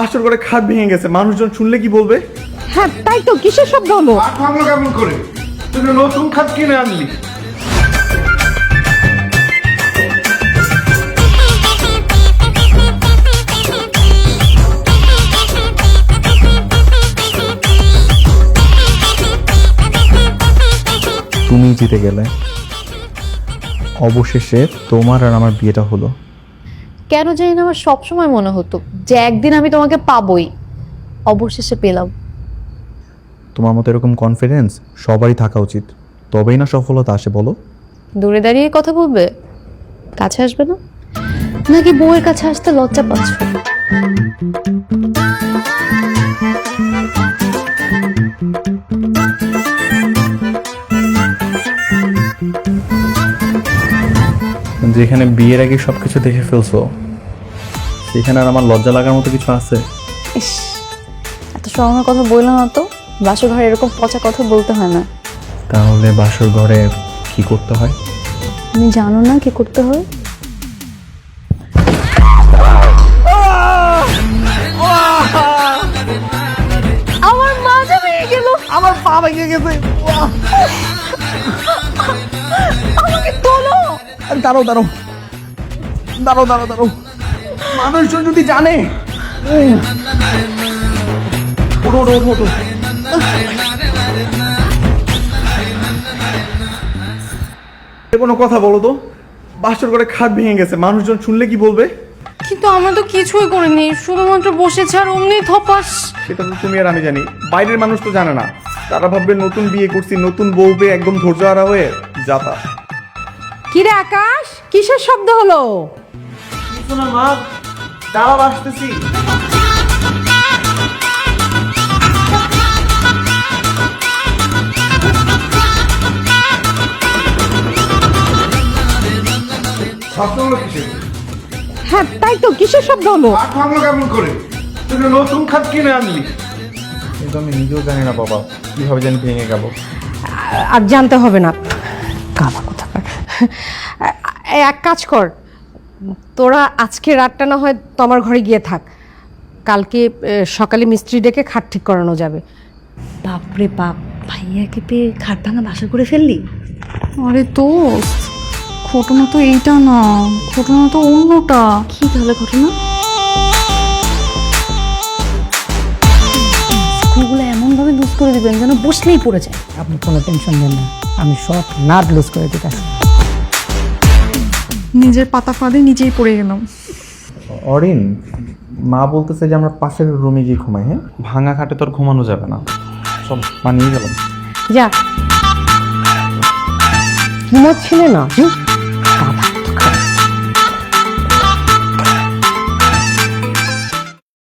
বাসর করে খাট ভেঙে গেছে, মানুষজন শুনলে কি বলবে? হ্যাঁ তাই তো, কিসের শব্দ হলো? খাট ভাঙলো কেমন করে? তুই তো নতুন খাট কিনে আনলি। তুমি জিতে গেলে, অবশেষে তোমার আর আমার বিয়েটা হলো। কেন জানি না আমার সবসময় মনে হতো যে একদিন আমি তোমাকে পাবোই, অবশেষে পেলাম। তোমার মতো এরকম কনফিডেন্স সবারই থাকা উচিত, তবেই না সফলতা আসে বলো। দূরে দাঁড়িয়ে কথা বলবে, কাছে আসবে না? নাকি বউয়ের কাছে আসতে লজ্জা পাচ্ছ? যেখানে বিয়ের আগে সবকিছু দেখে ফেলছো, সেখানে আর আমার লজ্জা লাগার মতো কিছু আছে? ইস, এত শরমের কথা বললো না তো। বাসর ঘরে এরকম পচা কথা বলতে হয় না। তাহলে বাসর ঘরে কি করতে হয়? তুমি জানো না কি করতে হয়? আমার মাজা ভেঙে গেল, আমার পা ভেঙে গেছে। আমাকে তোলো। দাঁড়াও দাঁড়াও দাঁড়াও দাঁড়াও দাঁড়াও, মানুষজন যদি জানে। ওঠো ওঠো ওঠো ওঠো। কোনো কথা বলো তো, বাসর করে খাট ভেঙে গেছে, মানুষজন শুনলে কি বলবে? কিন্তু আমরা তো কিছুই করিনি, শুধুমাত্র বসেছে আর অমনি ধপাস। সেটা তো তুমি আর আমি জানি, বাইরের মানুষ তো জানে না। তারা ভাববে নতুন বিয়ে করছি, নতুন বউ পেয়ে একদম ধৈর্য হারা হয়ে যাতা। কিরে আকাশ, কিসের শব্দ হলো? কিছু না মা, দাঁড়াও আসতেছি। শব্দগুলো কিসের? হ্যাঁ তাই তো, কিসের শব্দ হলো? খাট ভাঙলো কেমন করে? তুই তো নতুন খাট কিনে আনলি। কিন্তু আমি নিজেও জানি না বাবা, কিভাবে জানি ভেঙে গেল। আর জানতে হবে না, কালা কোথাকার। এক কাজ কর, তোরা আজকে রাতটা না হয় তোমার ঘরে গিয়ে থাক, কালকে সকালে মিস্ত্রি ডেকে খাট ঠিক করানো যাবে। বাপরে বাপ, ভাইয়াকে পেয়ে খাট ভাঙা বাসা করে ফেললি? আরে দোস্ত, ঘটনা তো এইটা না, ঘটনা তো অন্যটা। কি তাহলে ঘটনা? স্ক্রুগুলো এমনভাবে লুজ করে দিবেন যেন বসলেই পড়ে যায়। আপনি কোনো টেনশন নেন না, আমি সব নাট লুজ করে দিতেছি। নিজের পাতা ফাঁদে নিজেই পড়ে গেলাম। অরিন, মা বলতেছে যে আমরা পাশের রুমে গিয়ে ঘুমাই। হ্যাঁ, ভাঙা খাটে তোর ঘুমানো যাবে না। সব মানিয়ে গেলাম। যা, ঘুমোচ্ছিলে না? গাধা।